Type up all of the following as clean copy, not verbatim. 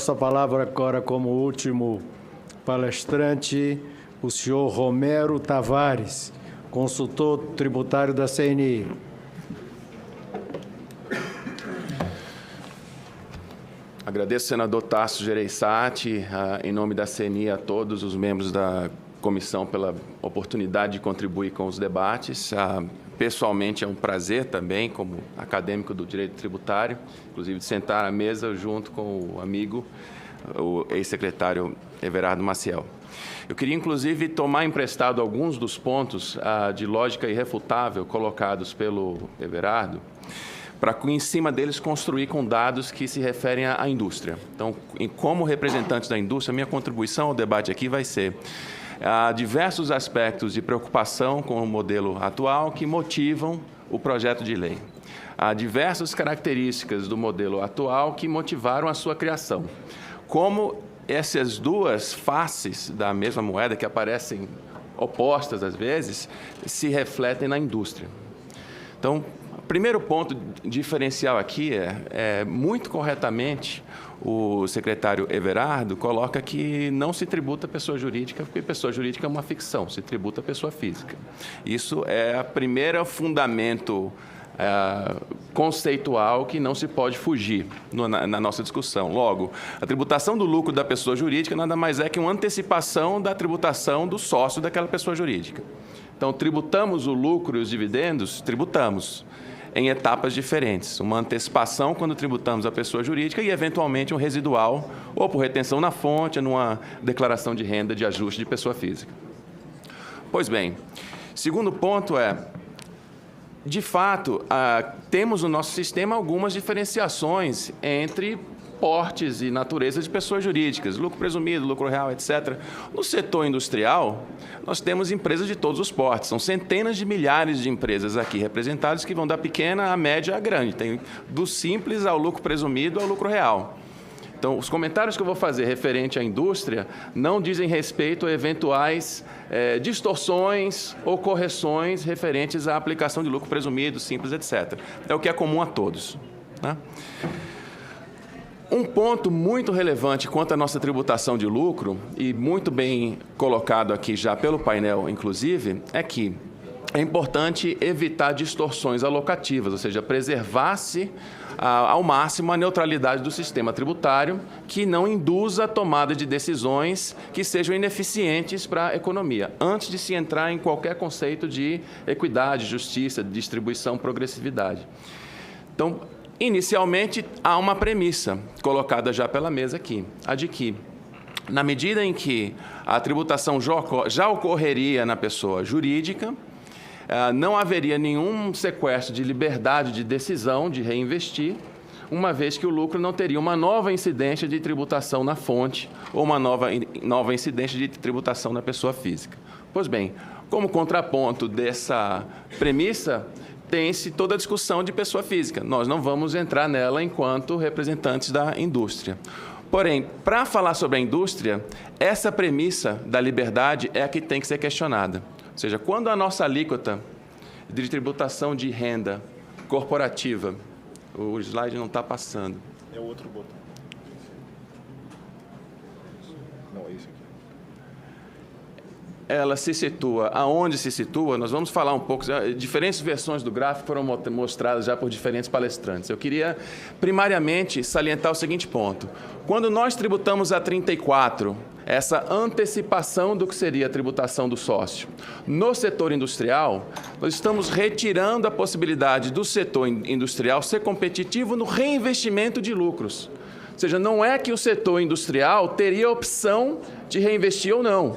Essa palavra agora como último palestrante, o senhor Romero Tavares, consultor tributário da CNI. Agradeço, senador Tasso Gereissati, em nome da CNI, a todos os membros da comissão pela oportunidade de contribuir com os debates. Pessoalmente, é um prazer também, como acadêmico do direito tributário, inclusive de sentar à mesa junto com o amigo, o ex-secretário Everardo Maciel. Eu queria, inclusive, tomar emprestado alguns dos pontos de lógica irrefutável colocados pelo Everardo, para, em cima deles, construir com dados que se referem à indústria. Então, como representante da indústria, minha contribuição ao debate aqui vai ser diversos aspectos de preocupação com o modelo atual que motivam o projeto de lei. Há diversas características do modelo atual que motivaram a sua criação. Como essas duas faces da mesma moeda, que aparecem opostas às vezes, se refletem na indústria. Então, o primeiro ponto diferencial aqui muito corretamente, o secretário Everardo coloca que não se tributa a pessoa jurídica, porque pessoa jurídica é uma ficção, se tributa a pessoa física. Isso é o primeiro fundamento conceitual que não se pode fugir na nossa discussão. Logo, a tributação do lucro da pessoa jurídica nada mais é que uma antecipação da tributação do sócio daquela pessoa jurídica. Então, tributamos o lucro e os dividendos? Tributamos, em etapas diferentes. Uma antecipação quando tributamos a pessoa jurídica e, eventualmente, um residual, ou por retenção na fonte, numa declaração de renda de ajuste de pessoa física. Pois bem, segundo ponto de fato, temos no nosso sistema algumas diferenciações entre portes e natureza de pessoas jurídicas, lucro presumido, lucro real, etc. No setor industrial, nós temos empresas de todos os portes. São centenas de milhares de empresas aqui representadas que vão da pequena à média à grande. Tem do simples ao lucro presumido ao lucro real. Então, os comentários que eu vou fazer referente à indústria não dizem respeito a eventuais distorções ou correções referentes à aplicação de lucro presumido, simples, etc. É o que é comum a todos, né? Um ponto muito relevante quanto à nossa tributação de lucro, e muito bem colocado aqui já pelo painel, inclusive, é que é importante evitar distorções alocativas, ou seja, preservar-se ao máximo a neutralidade do sistema tributário, que não induza a tomada de decisões que sejam ineficientes para a economia, antes de se entrar em qualquer conceito de equidade, justiça, distribuição, progressividade. Então, inicialmente, há uma premissa colocada já pela mesa aqui, a de que, na medida em que a tributação já ocorreria na pessoa jurídica, não haveria nenhum sequestro de liberdade de decisão de reinvestir, uma vez que o lucro não teria uma nova incidência de tributação na fonte ou uma nova incidência de tributação na pessoa física. Pois bem, como contraponto dessa premissa, tem-se toda a discussão de pessoa física. Nós não vamos entrar nela enquanto representantes da indústria. Porém, para falar sobre a indústria, essa premissa da liberdade é a que tem que ser questionada. Ou seja, quando a nossa alíquota de tributação de renda corporativa, o slide não está passando. É o outro botão. Não, é esse aqui. Ela se situa, aonde se situa, nós vamos falar um pouco, diferentes versões do gráfico foram mostradas já por diferentes palestrantes. Eu queria, primariamente, salientar o seguinte ponto. Quando nós tributamos a 34, essa antecipação do que seria a tributação do sócio, no setor industrial, nós estamos retirando a possibilidade do setor industrial ser competitivo no reinvestimento de lucros. Ou seja, não é que o setor industrial teria a opção de reinvestir ou não.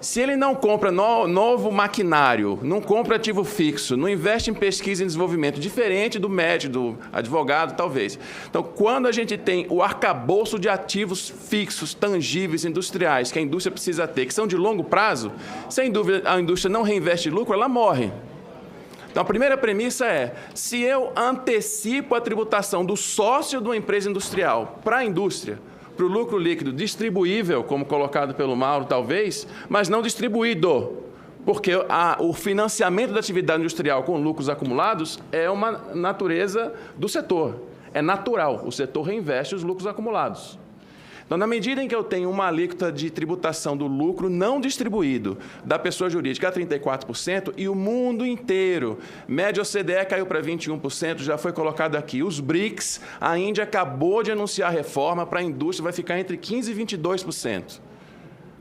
Se ele não compra novo maquinário, não compra ativo fixo, não investe em pesquisa e desenvolvimento, diferente do médico, do advogado, talvez. Então, quando a gente tem o arcabouço de ativos fixos, tangíveis, industriais, que a indústria precisa ter, que são de longo prazo, sem dúvida a indústria não reinveste lucro, ela morre. Então, a primeira premissa é, se eu antecipo a tributação do sócio de uma empresa industrial para a indústria, para o lucro líquido distribuível, como colocado pelo Mauro, talvez, mas não distribuído, porque o financiamento da atividade industrial com lucros acumulados é uma natureza do setor. É natural, o setor reinveste os lucros acumulados. Então, na medida em que eu tenho uma alíquota de tributação do lucro não distribuído da pessoa jurídica a 34%, e o mundo inteiro, média OCDE caiu para 21%, já foi colocado aqui. Os BRICS, a Índia acabou de anunciar a reforma para a indústria, vai ficar entre 15% e 22%.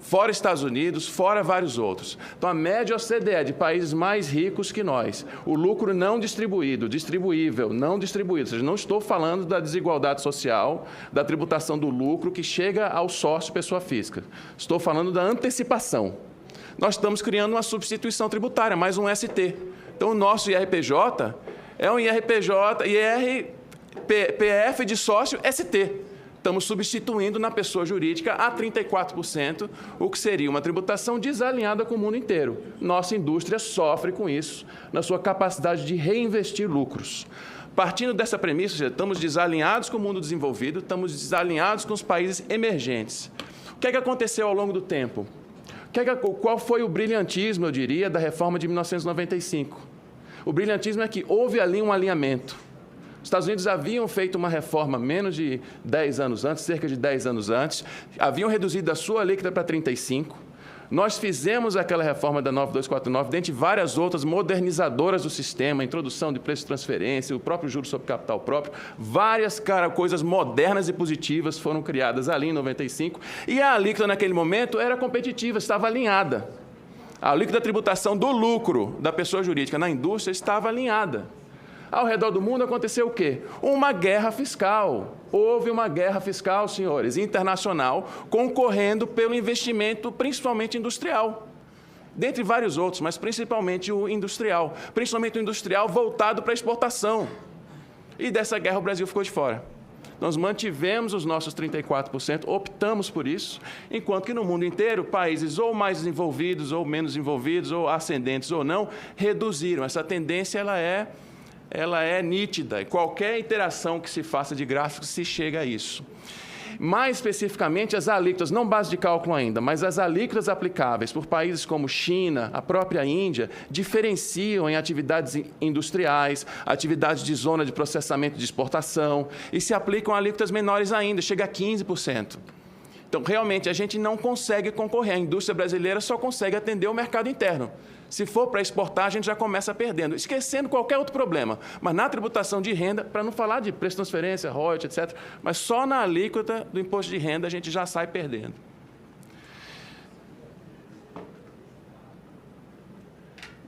Fora Estados Unidos, fora vários outros. Então, a média OCDE de países mais ricos que nós, o lucro não distribuído, distribuível, não distribuído, ou seja, não estou falando da desigualdade social, da tributação do lucro que chega ao sócio pessoa física. Estou falando da antecipação. Nós estamos criando uma substituição tributária, mais um ST. Então, o nosso IRPJ é um PF de sócio ST. Estamos substituindo na pessoa jurídica a 34%, o que seria uma tributação desalinhada com o mundo inteiro. Nossa indústria sofre com isso, na sua capacidade de reinvestir lucros. Partindo dessa premissa, seja, estamos desalinhados com o mundo desenvolvido, estamos desalinhados com os países emergentes. O que é que aconteceu ao longo do tempo? Qual foi o brilhantismo, eu diria, da reforma de 1995? O brilhantismo é que houve ali um alinhamento. Os Estados Unidos haviam feito uma reforma menos de 10 anos antes, cerca de 10 anos antes, haviam reduzido a sua alíquota para 35%. Nós fizemos aquela reforma da 9249, dentre várias outras modernizadoras do sistema, introdução de preço de transferência, o próprio juros sobre capital próprio, várias coisas modernas e positivas foram criadas ali em 95, e a alíquota naquele momento era competitiva, estava alinhada. A alíquota da tributação do lucro da pessoa jurídica na indústria estava alinhada. Ao redor do mundo aconteceu o quê? Uma guerra fiscal. Houve uma guerra fiscal, senhores, internacional, concorrendo pelo investimento, principalmente industrial. Dentre vários outros, mas principalmente o industrial. Principalmente o industrial voltado para a exportação. E dessa guerra o Brasil ficou de fora. Nós mantivemos os nossos 34%, optamos por isso, enquanto que no mundo inteiro, países ou mais desenvolvidos, ou menos desenvolvidos, ou ascendentes ou não, reduziram. Essa tendência ela é nítida, e qualquer interação que se faça de gráficos se chega a isso. Mais especificamente, as alíquotas, não base de cálculo ainda, mas as alíquotas aplicáveis por países como China, a própria Índia, diferenciam em atividades industriais, atividades de zona de processamento de exportação, e se aplicam alíquotas menores ainda, chega a 15%. Então, realmente, a gente não consegue concorrer, a indústria brasileira só consegue atender o mercado interno. Se for para exportar, a gente já começa perdendo, esquecendo qualquer outro problema. Mas na tributação de renda, para não falar de preço de transferência, royalties, etc., mas só na alíquota do imposto de renda a gente já sai perdendo.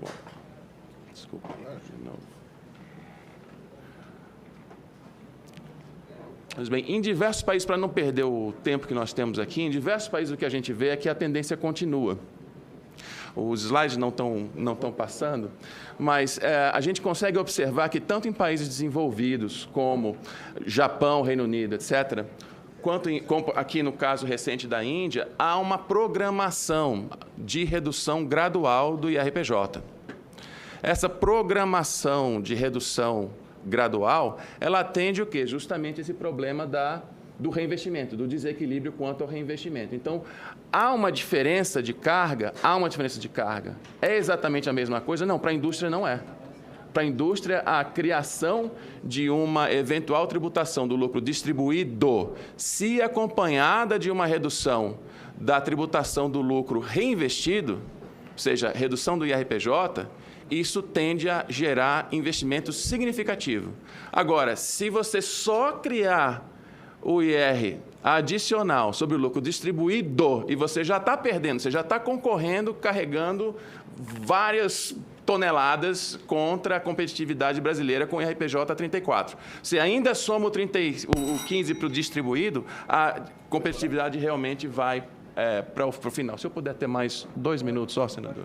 Bom, desculpa, de novo. Mas bem, em diversos países, para não perder o tempo que nós temos aqui, em diversos países o que a gente vê é que a tendência continua. Os slides não estão passando, mas a gente consegue observar que tanto em países desenvolvidos como Japão, Reino Unido, etc., quanto aqui no caso recente da Índia, há uma programação de redução gradual do IRPJ. Essa programação de redução gradual, ela atende o quê? Justamente esse problema do reinvestimento, do desequilíbrio quanto ao reinvestimento. Então, há uma diferença de carga? Há uma diferença de carga. É exatamente a mesma coisa? Não, para a indústria não é. Para a indústria, a criação de uma eventual tributação do lucro distribuído, se acompanhada de uma redução da tributação do lucro reinvestido, ou seja, redução do IRPJ, isso tende a gerar investimento significativo. Agora, se você só criar o IR adicional sobre o lucro distribuído e você já está perdendo, você já está concorrendo, carregando várias toneladas contra a competitividade brasileira com o IRPJ a 34. Se ainda soma o 15 para o distribuído, a competitividade realmente vai para o final. Se eu puder ter mais 2 minutos só, senador.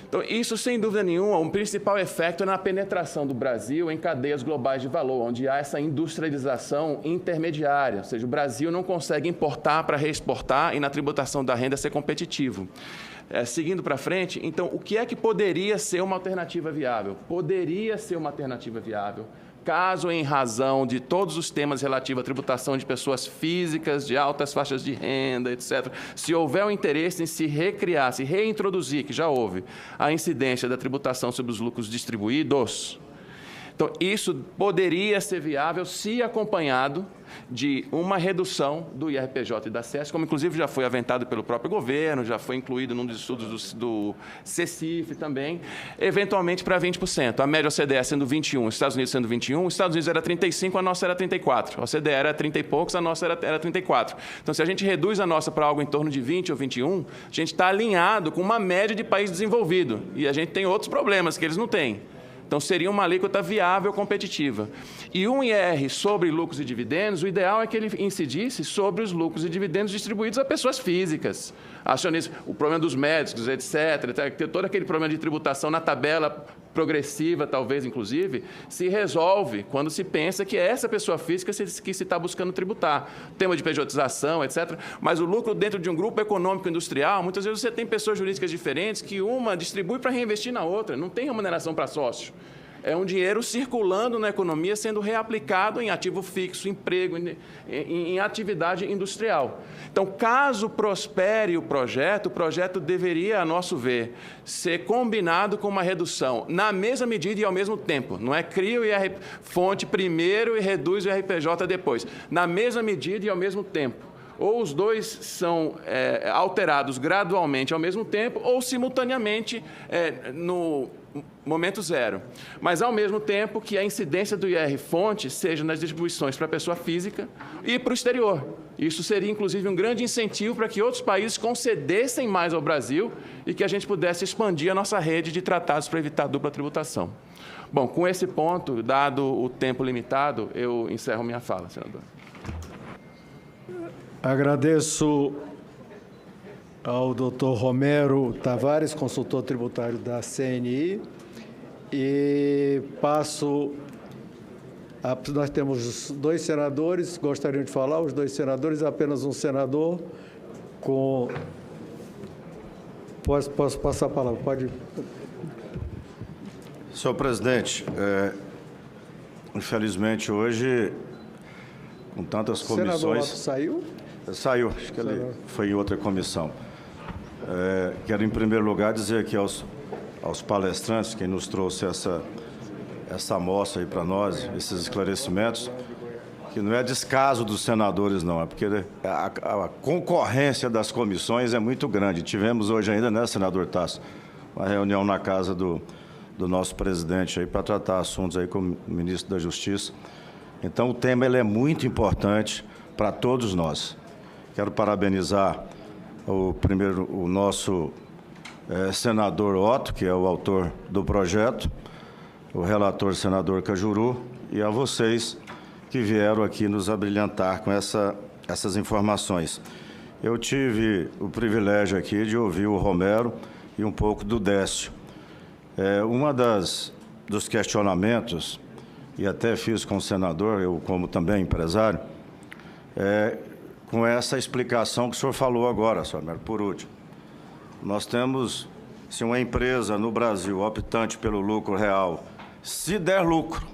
Então, isso, sem dúvida nenhuma, o principal efeito é na penetração do Brasil em cadeias globais de valor, onde há essa industrialização intermediária, ou seja, o Brasil não consegue importar para reexportar e na tributação da renda ser competitivo. Seguindo para frente, então, o que é que poderia ser uma alternativa viável? Poderia ser uma alternativa viável, caso em razão de todos os temas relativos à tributação de pessoas físicas, de altas faixas de renda, etc., se houver o interesse em se recriar, se reintroduzir, que já houve, a incidência da tributação sobre os lucros distribuídos, Então, isso poderia ser viável se acompanhado de uma redução do IRPJ e da SES, como inclusive já foi aventado pelo próprio governo, já foi incluído num dos estudos do CECIF também, eventualmente para 20%. A média OCDE sendo 21%, os Estados Unidos sendo 21%, os Estados Unidos era 35%, a nossa era 34%. A OCDE era 30 e poucos, a nossa era 34%. Então, se a gente reduz a nossa para algo em torno de 20% ou 21%, a gente está alinhado com uma média de país desenvolvido. E a gente tem outros problemas que eles não têm. Então, seria uma alíquota viável competitiva. E um IR sobre lucros e dividendos, o ideal é que ele incidisse sobre os lucros e dividendos distribuídos a pessoas físicas, acionistas, o problema dos médicos, etc. Todo aquele problema de tributação na tabela progressiva, talvez, inclusive, se resolve quando se pensa que é essa pessoa física que se está buscando tributar. Tema de pejotização, etc. Mas o lucro dentro de um grupo econômico industrial, muitas vezes você tem pessoas jurídicas diferentes que uma distribui para reinvestir na outra, não tem remuneração para sócio. É um dinheiro circulando na economia, sendo reaplicado em ativo fixo, emprego, em atividade industrial. Então, caso prospere o projeto deveria, a nosso ver, ser combinado com uma redução na mesma medida e ao mesmo tempo. Não é cria o IR fonte primeiro e reduz o IRPJ depois. Na mesma medida e ao mesmo tempo. Ou os dois são alterados gradualmente ao mesmo tempo, ou simultaneamente no momento zero. Mas, ao mesmo tempo, que a incidência do IR-fonte seja nas distribuições para a pessoa física e para o exterior. Isso seria, inclusive, um grande incentivo para que outros países concedessem mais ao Brasil e que a gente pudesse expandir a nossa rede de tratados para evitar dupla tributação. Bom, com esse ponto, dado o tempo limitado, eu encerro minha fala, senador. Agradeço ao Dr. Romero Tavares, consultor tributário da CNI, e passo nós temos 2 senadores, gostariam de falar, os 2 senadores, apenas um senador com... Posso passar a palavra? Pode... Senhor presidente, infelizmente hoje, com tantas comissões... O senador Otto saiu? Saiu, acho que ele foi em outra comissão. Quero, em primeiro lugar, dizer aqui aos palestrantes, quem nos trouxe essa amostra aí para nós, esses esclarecimentos, que não é descaso dos senadores, não, é porque a concorrência das comissões é muito grande. Tivemos hoje ainda, né, senador Tasso, uma reunião na casa do nosso presidente aí para tratar assuntos aí com o ministro da Justiça. Então, o tema ele é muito importante para todos nós. Quero parabenizar o nosso senador Otto, que é o autor do projeto, o relator senador Cajuru, e a vocês que vieram aqui nos abrilhantar com essas informações. Eu tive o privilégio aqui de ouvir o Romero e um pouco do Décio. Dos questionamentos, e até fiz com o senador, eu como também empresário, com essa explicação que o senhor falou agora, senhor Romero, por último. Nós temos, se uma empresa no Brasil optante pelo lucro real, se der lucro,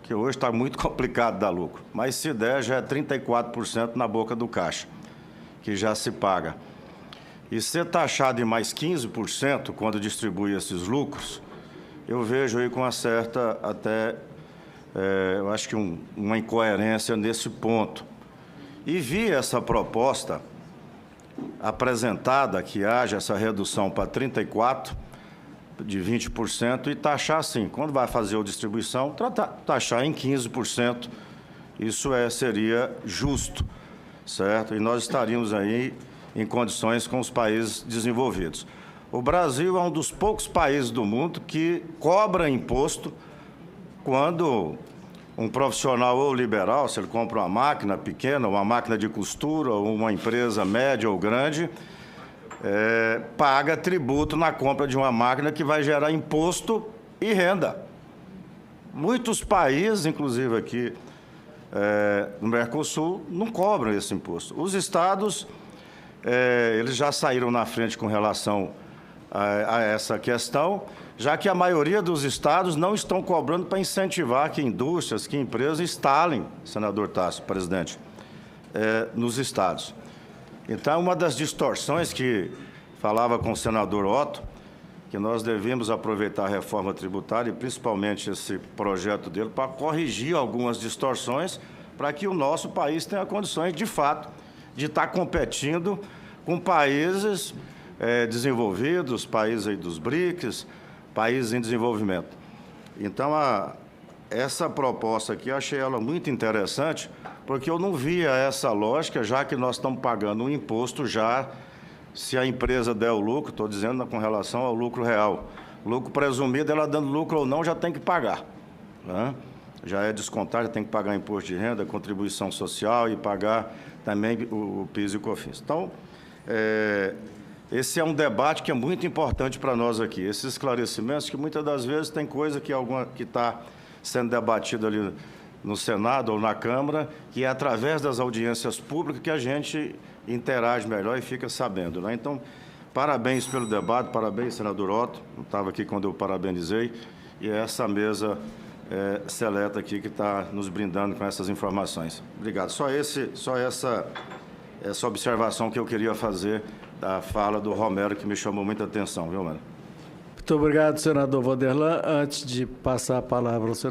que hoje está muito complicado dar lucro, mas se der já é 34% na boca do caixa, que já se paga. E ser taxado em mais 15% quando distribui esses lucros, eu vejo aí com uma certa, até, eu acho que uma incoerência nesse ponto. E vi essa proposta apresentada, que haja essa redução para 34%, de 20%, e taxar assim, quando vai fazer a distribuição, taxar em 15%, isso seria justo, certo? E nós estaríamos aí em condições com os países desenvolvidos. O Brasil é um dos poucos países do mundo que cobra imposto quando um profissional ou liberal, se ele compra uma máquina pequena, uma máquina de costura, ou uma empresa média ou grande, paga tributo na compra de uma máquina que vai gerar imposto e renda. Muitos países, inclusive aqui no Mercosul, não cobram esse imposto. Os estados, eles já saíram na frente com relação a essa questão, já que a maioria dos estados não estão cobrando para incentivar que indústrias, que empresas instalem, senador Tasso, presidente, nos estados. Então, uma das distorções que falava com o senador Otto, que nós devemos aproveitar a reforma tributária e principalmente esse projeto dele para corrigir algumas distorções para que o nosso país tenha condições, de fato, de estar competindo com países desenvolvidos, países aí dos BRICS, países em desenvolvimento. Então, essa proposta aqui, eu achei ela muito interessante, porque eu não via essa lógica, já que nós estamos pagando um imposto já, se a empresa der o lucro, estou dizendo com relação ao lucro real. Lucro presumido, ela dando lucro ou não, já tem que pagar, né? Já é descontado, já tem que pagar imposto de renda, contribuição social e pagar também o PIS e o COFINS. Então, esse é um debate que é muito importante para nós aqui. Esses esclarecimentos, que muitas das vezes tem coisa que está sendo debatida ali no Senado ou na Câmara, que é através das audiências públicas que a gente interage melhor e fica sabendo, né? Então, parabéns pelo debate, parabéns, senador Otto, não estava aqui quando eu parabenizei, e é essa mesa seleta aqui que está nos brindando com essas informações. Obrigado. Só essa observação que eu queria fazer da fala do Romero, que me chamou muita atenção, viu, mano? Muito obrigado, senador Vanderlan. Antes de passar a palavra ao senador